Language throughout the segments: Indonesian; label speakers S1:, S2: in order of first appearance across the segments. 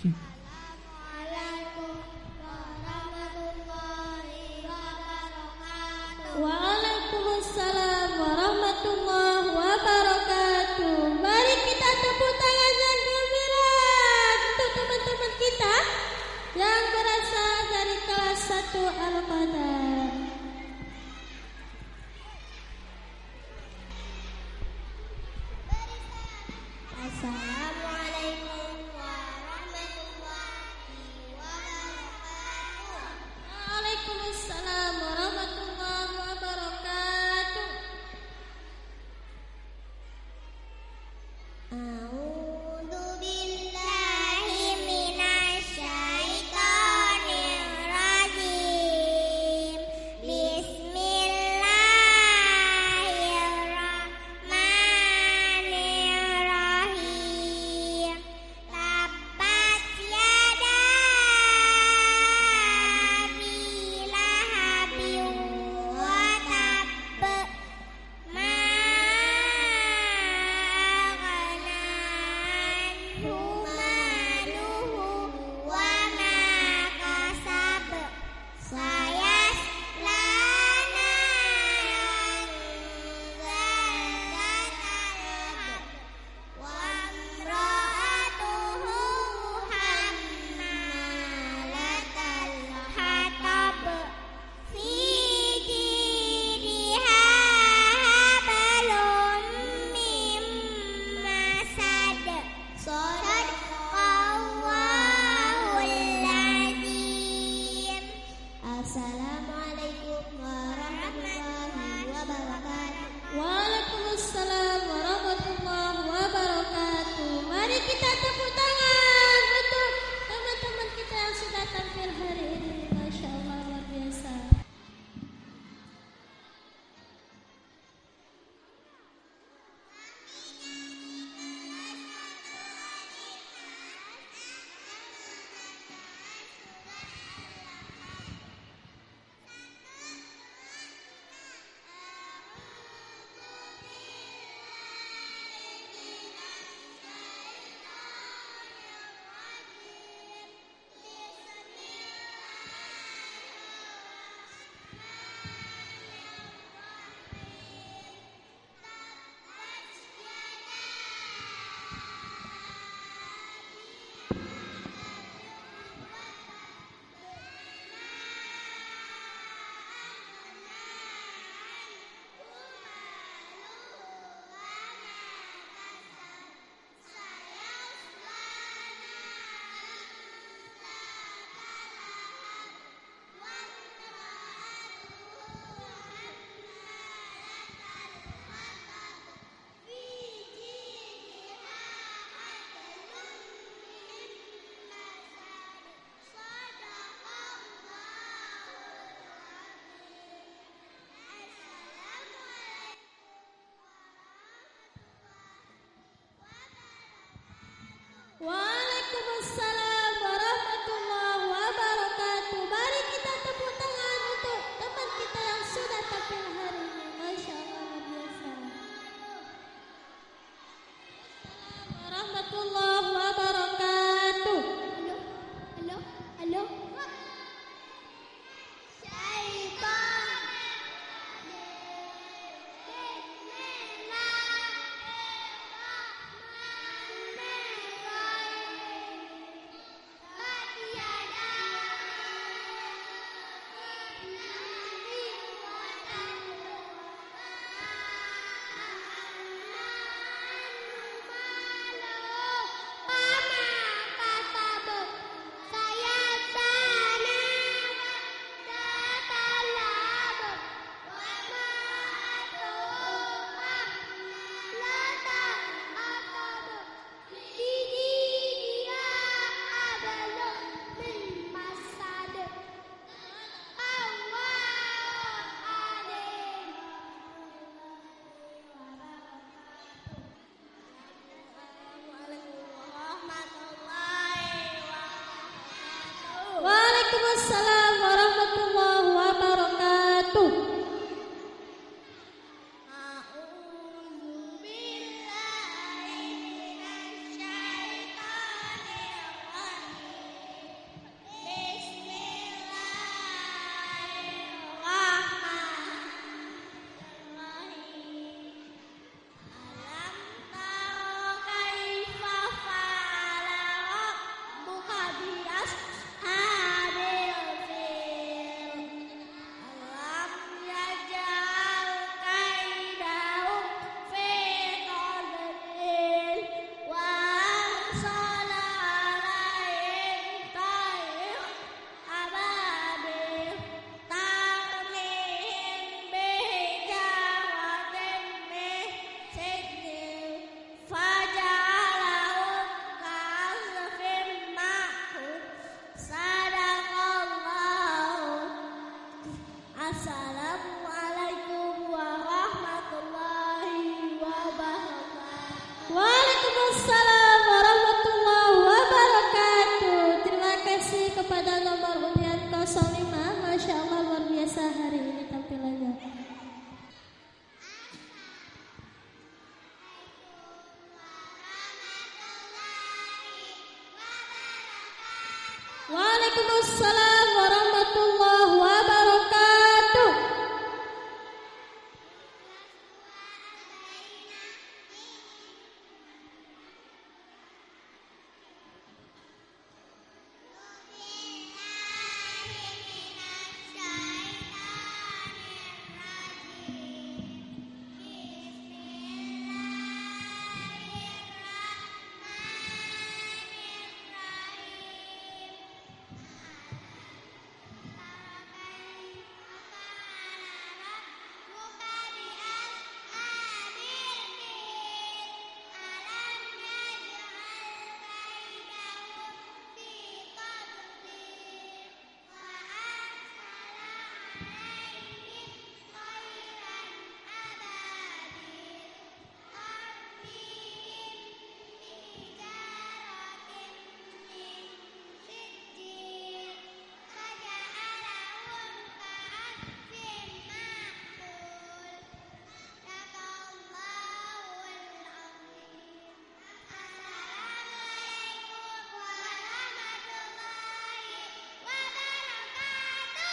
S1: Waalaikumsalam warahmatullahi wabarakatuh. Mari kita tepuk tangan yang gembira untuk teman-teman kita yang berasal dari kelas 1 Al-Qadar. Assalamualaikum warahmatullahi wabarakatuh. Waalaikumsalam warahmatullahi wabarakatuh. A'udzu billahi minasy syaithanir rajim.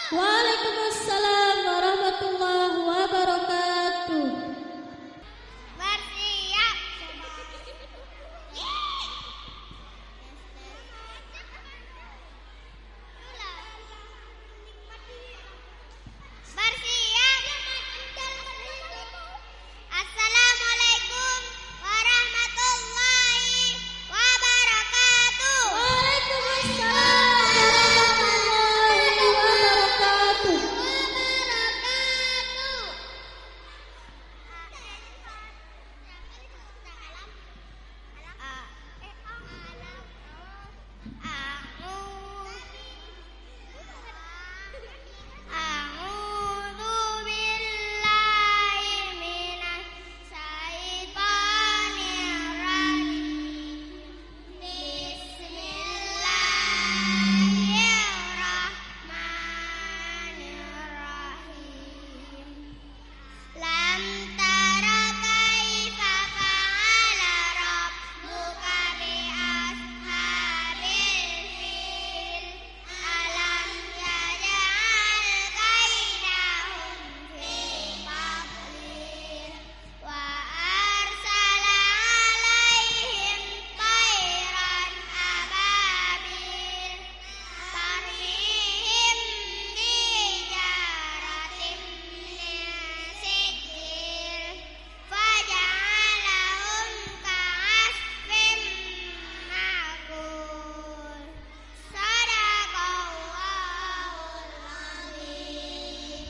S1: Waalaikumsalam warahmatullahi wabarakatuh.
S2: Bersiap. Bersiap. Assalamualaikum warahmatullahi wabarakatuh.
S1: Waalaikumsalam warahmatullahi wabarakatuh.
S2: A'udzu billahi minasy syaithanir rajim. Bismillahirrahmanirrahim. Lam tara kaifa fa'ala rabbuka bi ashabil fil. Alam yaj'al kaidahum fi tadlil. Wa arsala 'alaihim tayran ababil. Tarmihim bijaratin min sijil. Faja'alahum ka'asfin ma'kul. Shadaqallahul azim.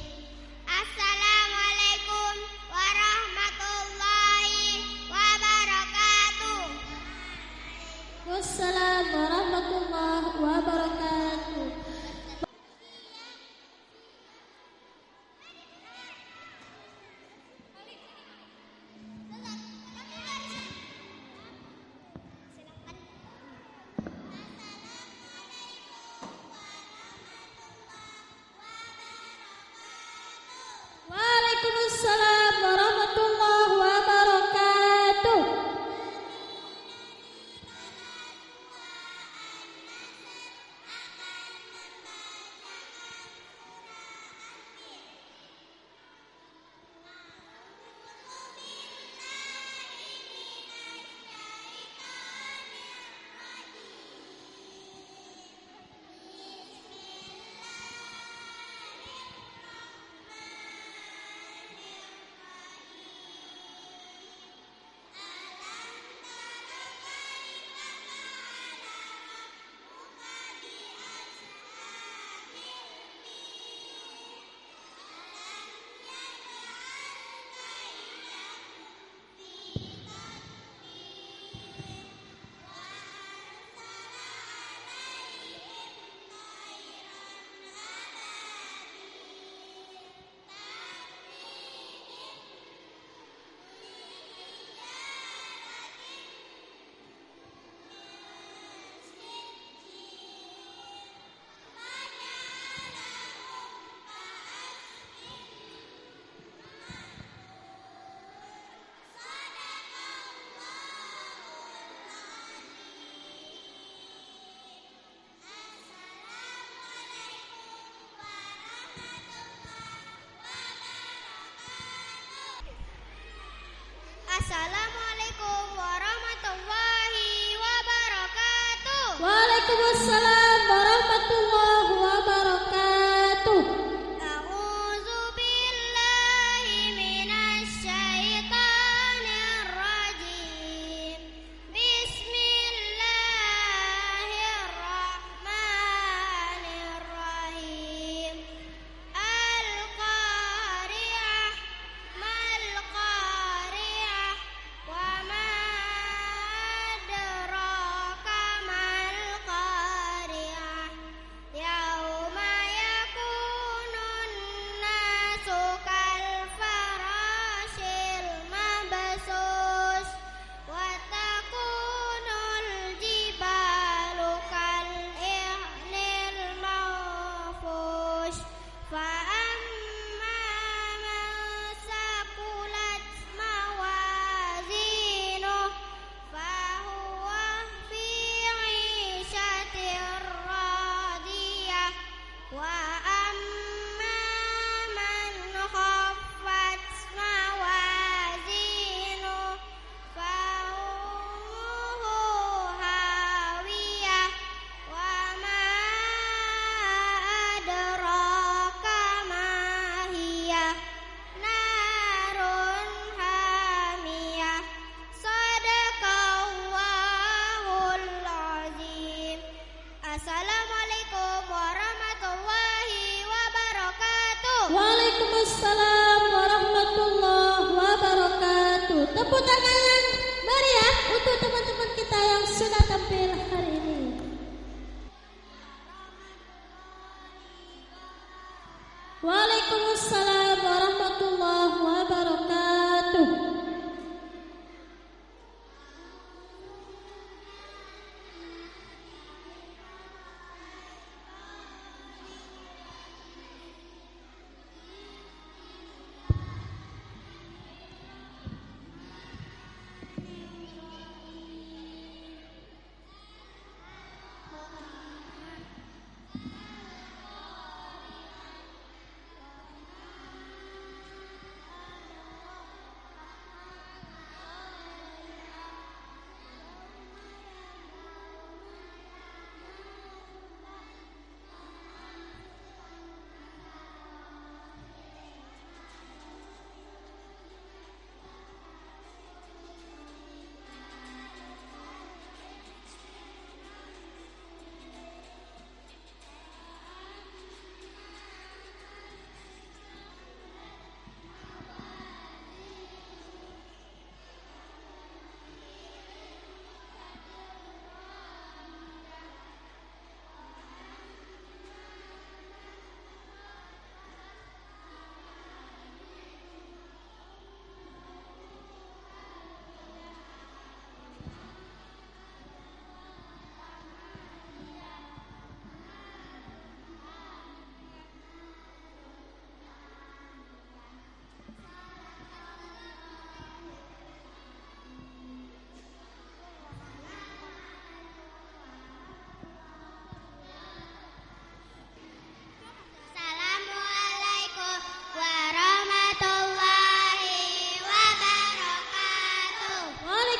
S2: Assalamualaikum warahmatullahi wabarakatuh.
S1: Wassalamu warahmatullahi wabarakatuh. Waalaikumsalam warahmatullahi wabarakatuh.
S2: Assalamualaikum warahmatullahi wabarakatuh.
S1: Waalaikumsalam warahmatullahi wabarakatuh.
S2: A'udzu billahi minasy syaithanir rajim. Bismillahirrahmanirrahim. Al-Qari'ah mal-Qari'ah wa ma adraka mal-Qari'ah.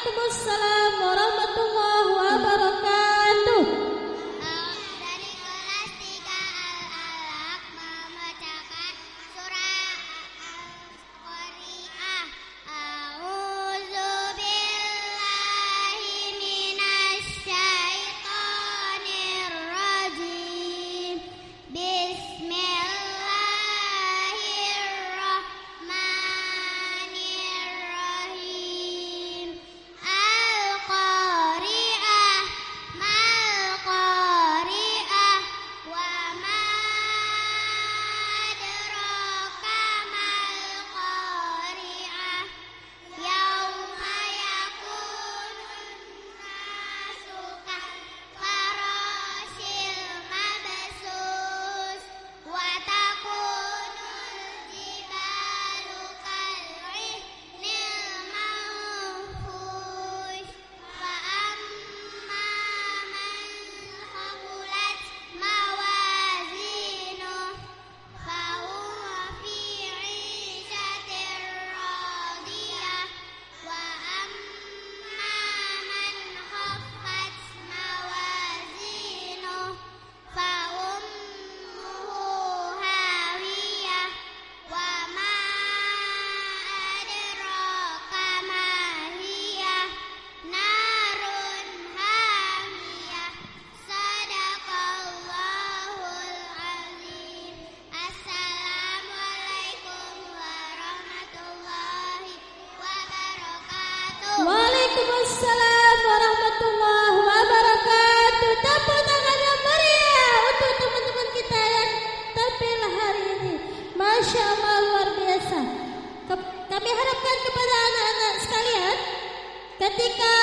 S1: Waalaikumsalam warahmatullahi wabarakatuh.
S2: Dari kelas 3 Al-Alaq membacakan surah Al-Qari'ah. A'udzu billahi minasy syaithanir rajim. Bismillahirrahmanirrahim. Al-Qari'ah mal-Qari'ah wa ma adraka mal-Qari'ah. Yauma yakunun nasu kafarasil mabsus wa takunul jibalu kal'ihnil manfush. Fa amma man thaqulat mawazinuh fa huwa fi 'ishatin radiyah. Wa amma man khaffat mawazinuh fa ummuhu hawiyah. Wa ma adraka ma hiyah. Narun hamiyah. Sadaqallahul azim. Assalamualaikum warahmatullahi wabarakatuh.
S1: Waalaikumsalam warahmatullahi wabarakatuh. Tepuk tangan yang meriah untuk teman-teman kita yang tampil hari ini. Masya Allah, luar biasa. Kami harapkan kepada anak-anak sekalian, ketika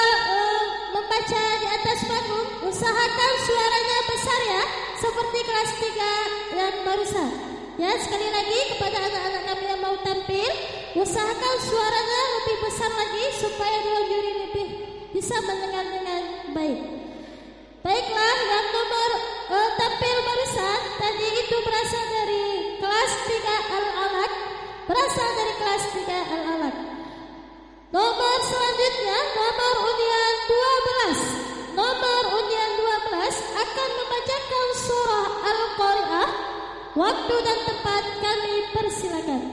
S1: membaca di atas panggung, usahakan suaranya besar ya, seperti kelas 3 yang barusan. Ya, sekali lagi kepada anak-anak kami yang mau tampil, usahakan suaranya lebih besar lagi supaya dua juri lebih bisa mendengar dengan baik. Baiklah, yang nomor tampil barusan tadi itu berasal dari kelas 3 Al-Alaq, berasal dari kelas 3 Al-Alaq. Nomor selanjutnya, nomor undian 12. Nomor undian 12 akan membacakan surah Al-Qari'ah. Waktu dan tempat kami persilakan.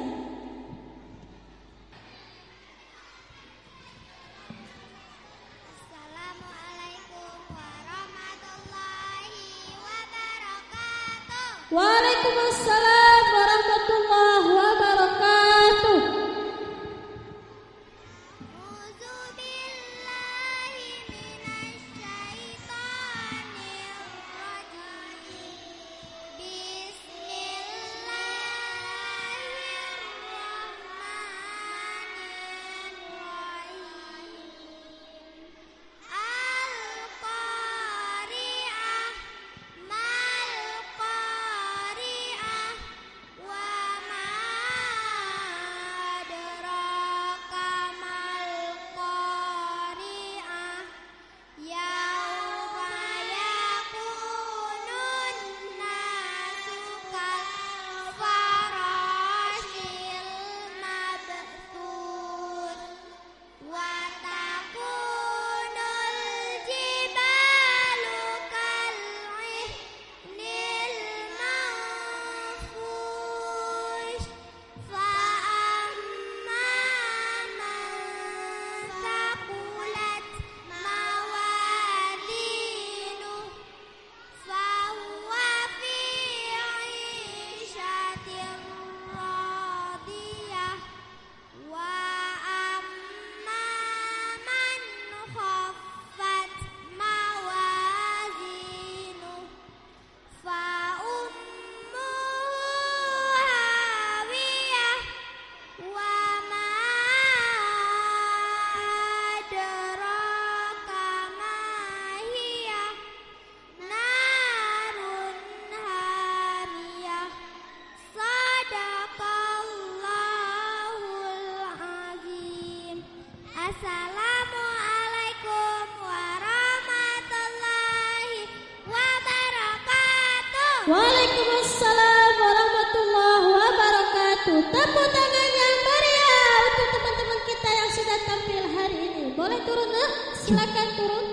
S2: Assalamualaikum warahmatullahi wabarakatuh.
S1: Waalaikumsalam warahmatullahi wabarakatuh.
S2: A'udzu billahi minasy syaithanir rajim. Bismillahirrahmanirrahim. Al-Qari'ah mal-Qari'ah wa ma adraka mal-Qari'ah. Yauma yakunun nasu kafarasil mabthus wa takunul jibalu kal'ihnil manfush. Fa amma man thaqulat mawazinuh fa huwa fi 'ishatin radiyah. Wa amma man khaffat mawazinuh fa ummuhu hawiyah. Wa ma adraka ma hiyah. Narun hamiyah. Sadaqallahul azim. Assalamualaikum warahmatullahi wabarakatuh.
S1: Waalaikumsalam warahmatullahi wabarakatuh. Tepuk tangan yang meriah untuk teman-teman kita yang sudah tampil hari ini. Boleh turun, nak? silakan turun.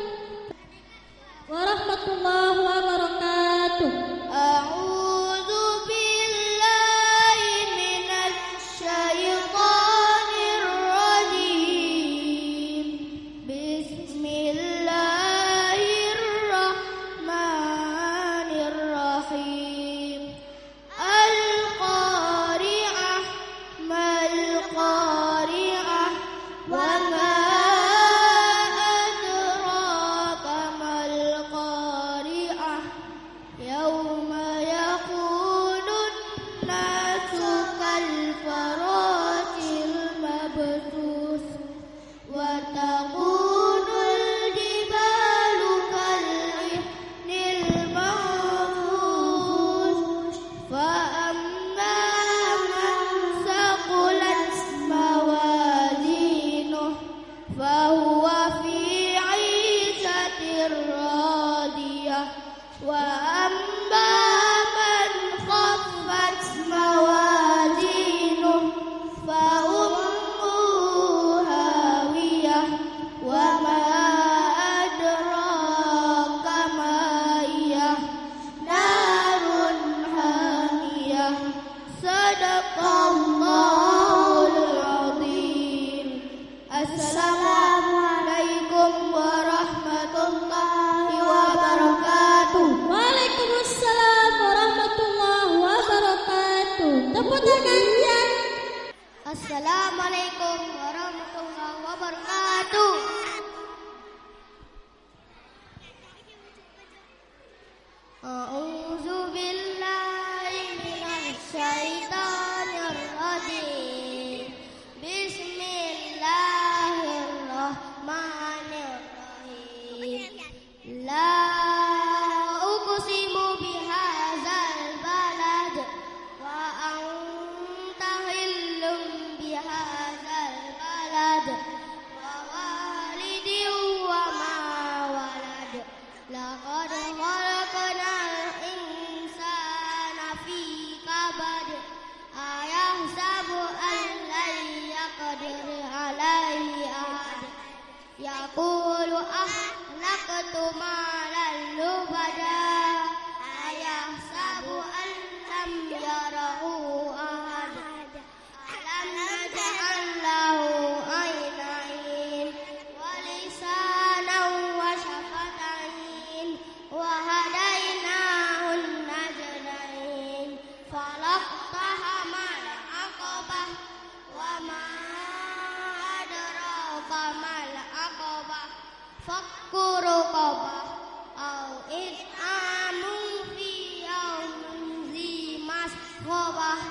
S1: Warahmatullahi wabarakatuh.
S2: A'udzu billahi minasy syaithanir rajim. Bismillahirrahmanirrahim. Al-qari'ah mal-qari'ah wa ma adraka mal-qari'ah. Yauma yakunun nasu kalfarasil mabthus wa takunul jibalu kal'ihnil manfush fa amma man saqulat mawazinuh fa huwa fi 'ishatir radiyah wa amma man khaffat mawazinuh fa ummuhu hawiyah wa ma adraka ma hiyah narun hamiyah. Sadaqallahul azim. Assalamualaikum warahmatullahi wabarakatuh.
S1: Waalaikumsalam warahmatullahi wabarakatuh. Tepuk tangan ya.
S2: Assalamualaikum warahmatullahi wabarakatuh. A'udzu billahi minasy syaithanir rajim. Bismillahirrahmanirrahim. La uqsimu bihadzal balad wa anta hillum bihadzal balad wa walidin wa ma walad. Laqad khalaqnal insana fi kabad. Ayahsabu an lan yaqdir alaihi ahad. Yaqulu ahlaktu malan lubada. Ayahsabu an lam yarahu ahad. Alam naj'al lahu aynayn wa lisanan wa shafatain wa hadainahun najdain. Falaqtahamal aqabah wa ma adraka mal aqabah. Fakku raqabah au it'amun fi yaumin dzi masghobah.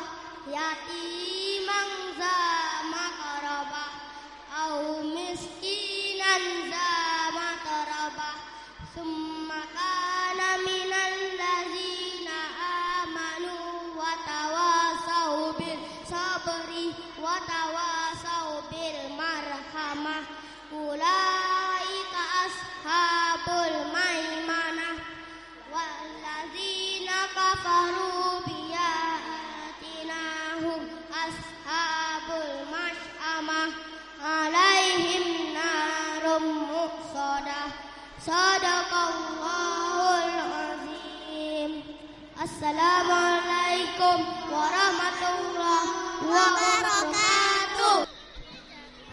S2: Yatiman za maqrabah au miskinan za matrabah. Summa kana minal ladzina amanu wa tawasau bil sabri wa tawasau bil marhamah. Ulaika ashabul maimanah. Walladzina kafaru biayatina hum ashabul mash'amah. Alaihim narum muqsadah. Sadaqallahul azim. Assalamualaikum warahmatullahi wabarakatuh.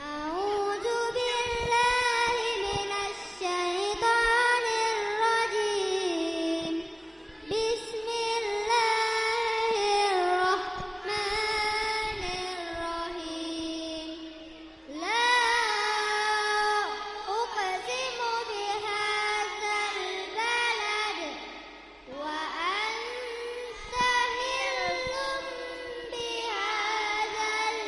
S2: A'udzu billahi minasy syaithanir rajim. Bismillahirrahmanirrahim. La uqsimu bihadzal balad wa anta hillum bihadzal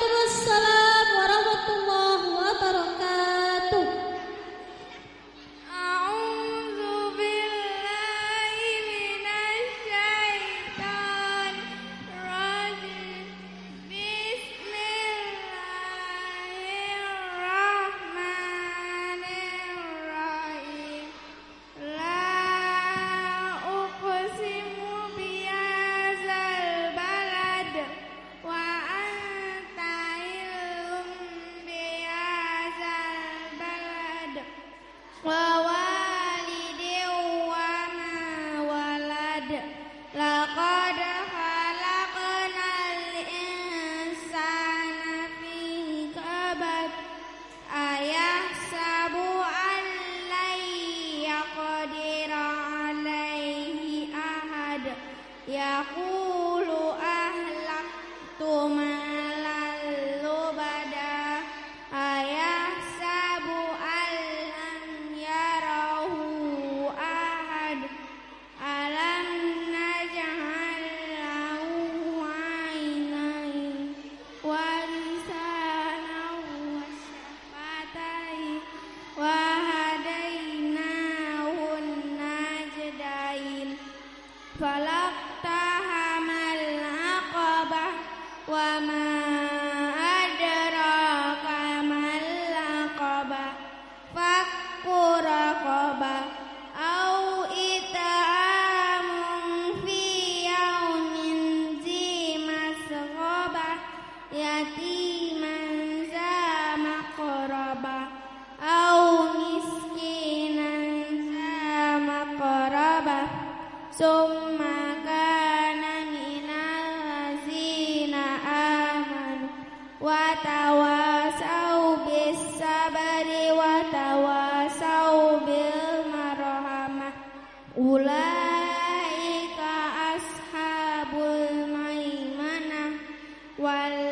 S1: Waalaikumsalam warahmatullahi wabarakatuh.
S2: A'udzu billahi minasyaitonir rajim. Bismillahirrahmanirrahim. La uqsimu bihadzal balad wa anta illum bihadzal balad wa walidin wa ma walad. Laqad khalaqnal insana fi kabad. Ayahsabu an lan yaqdira alaihi ahad. Yaqulu ahlaktu malan lubada. Ayahsabu an lam yarahu ahad. Alam naj'al lahu 'ainayn wa lisanan wa syafatayn wa hadainahu najdain. Falaqtahamal 'aqabah wa ma adraka mal 'aqabah. Fakku raqabah au it'amun fi yaumin dzi masghabah yatiman za maqrabah au miskinan za maqrabah summa kana minal ladzina amanu wa tawasau bis sabri wa tawasau bil marhamah. Ulaika ashabul maimanah wal